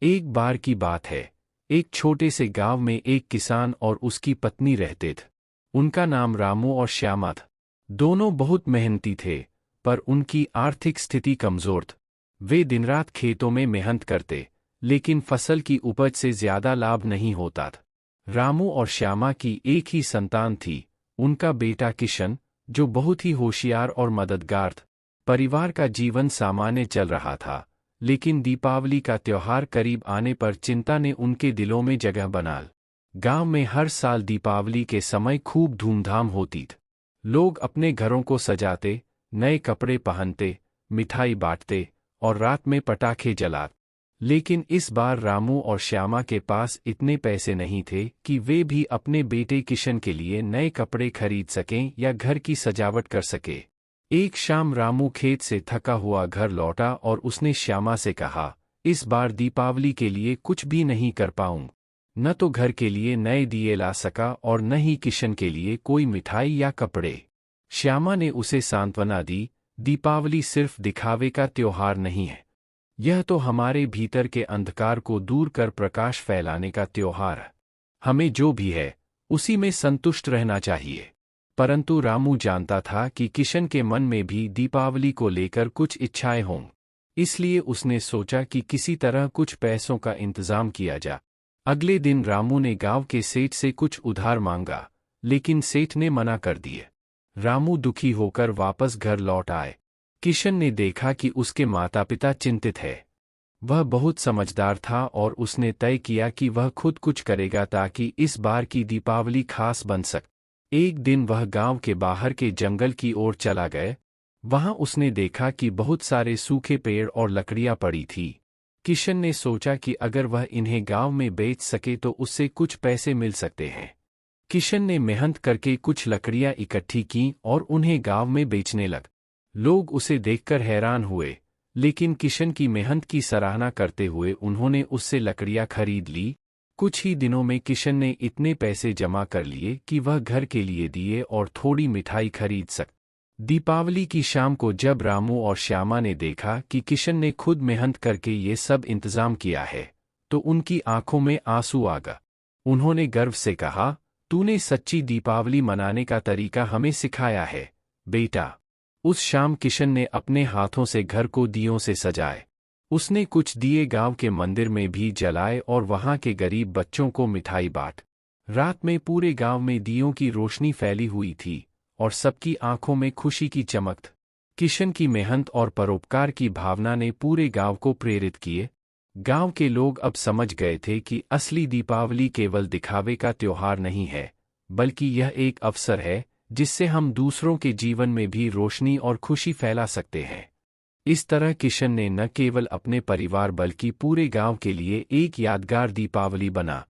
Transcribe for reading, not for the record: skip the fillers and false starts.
एक बार की बात है। एक छोटे से गांव में एक किसान और उसकी पत्नी रहते थे। उनका नाम रामू और श्यामा था। दोनों बहुत मेहनती थे, पर उनकी आर्थिक स्थिति कमजोर थी। वे दिन रात खेतों में मेहनत करते, लेकिन फसल की उपज से ज्यादा लाभ नहीं होता था। रामू और श्यामा की एक ही संतान थी, उनका बेटा किशन, जो बहुत ही होशियार और मददगार था। परिवार का जीवन सामान्य चल रहा था, लेकिन दीपावली का त्योहार करीब आने पर चिंता ने उनके दिलों में जगह बना ली। गांव में हर साल दीपावली के समय खूब धूमधाम होती थी। लोग अपने घरों को सजाते, नए कपड़े पहनते, मिठाई बांटते और रात में पटाखे जलाते। लेकिन इस बार रामू और श्यामा के पास इतने पैसे नहीं थे कि वे भी अपने बेटे किशन के लिए नए कपड़े खरीद सकें या घर की सजावट कर सके। एक शाम रामू खेत से थका हुआ घर लौटा और उसने श्यामा से कहा, इस बार दीपावली के लिए कुछ भी नहीं कर पाऊं। न तो घर के लिए नए दिए ला सका और न ही किशन के लिए कोई मिठाई या कपड़े। श्यामा ने उसे सांत्वना दी, दीपावली सिर्फ दिखावे का त्योहार नहीं है। यह तो हमारे भीतर के अंधकार को दूर कर प्रकाश फैलाने का त्योहार है। हमें जो भी है, उसी में संतुष्ट रहना चाहिए। परंतु रामू जानता था कि किशन के मन में भी दीपावली को लेकर कुछ इच्छाएं हों। इसलिए उसने सोचा कि किसी तरह कुछ पैसों का इंतजाम किया जा। अगले दिन रामू ने गांव के सेठ से कुछ उधार मांगा, लेकिन सेठ ने मना कर दिए। रामू दुखी होकर वापस घर लौट आए। किशन ने देखा कि उसके माता पिता चिंतित है। वह बहुत समझदार था और उसने तय किया कि वह खुद कुछ करेगा ताकि इस बार की दीपावली खास बन सके। एक दिन वह गांव के बाहर के जंगल की ओर चला गया। वहां उसने देखा कि बहुत सारे सूखे पेड़ और लकड़ियां पड़ी थी। किशन ने सोचा कि अगर वह इन्हें गांव में बेच सके तो उससे कुछ पैसे मिल सकते हैं। किशन ने मेहनत करके कुछ लकड़ियां इकट्ठी की और उन्हें गांव में बेचने लगा। लोग उसे देखकर हैरान हुए, लेकिन किशन की मेहनत की सराहना करते हुए उन्होंने उससे लकड़ियां खरीद ली। कुछ ही दिनों में किशन ने इतने पैसे जमा कर लिए कि वह घर के लिए दिए और थोड़ी मिठाई खरीद सके। दीपावली की शाम को जब रामू और श्यामा ने देखा कि किशन ने खुद मेहनत करके ये सब इंतजाम किया है, तो उनकी आंखों में आंसू आ गए। उन्होंने गर्व से कहा, तूने सच्ची दीपावली मनाने का तरीका हमें सिखाया है, बेटा। उस शाम किशन ने अपने हाथों से घर को दियों से सजाए। उसने कुछ दिए गांव के मंदिर में भी जलाए और वहां के गरीब बच्चों को मिठाई बांट। रात में पूरे गांव में दियों की रोशनी फैली हुई थी और सबकी आंखों में खुशी की चमक थी। किशन की मेहनत और परोपकार की भावना ने पूरे गांव को प्रेरित किए। गांव के लोग अब समझ गए थे कि असली दीपावली केवल दिखावे का त्योहार नहीं है, बल्कि यह एक अवसर है जिससे हम दूसरों के जीवन में भी रोशनी और खुशी फैला सकते हैं। इस तरह किशन ने न केवल अपने परिवार बल्कि पूरे गांव के लिए एक यादगार दीपावली बना।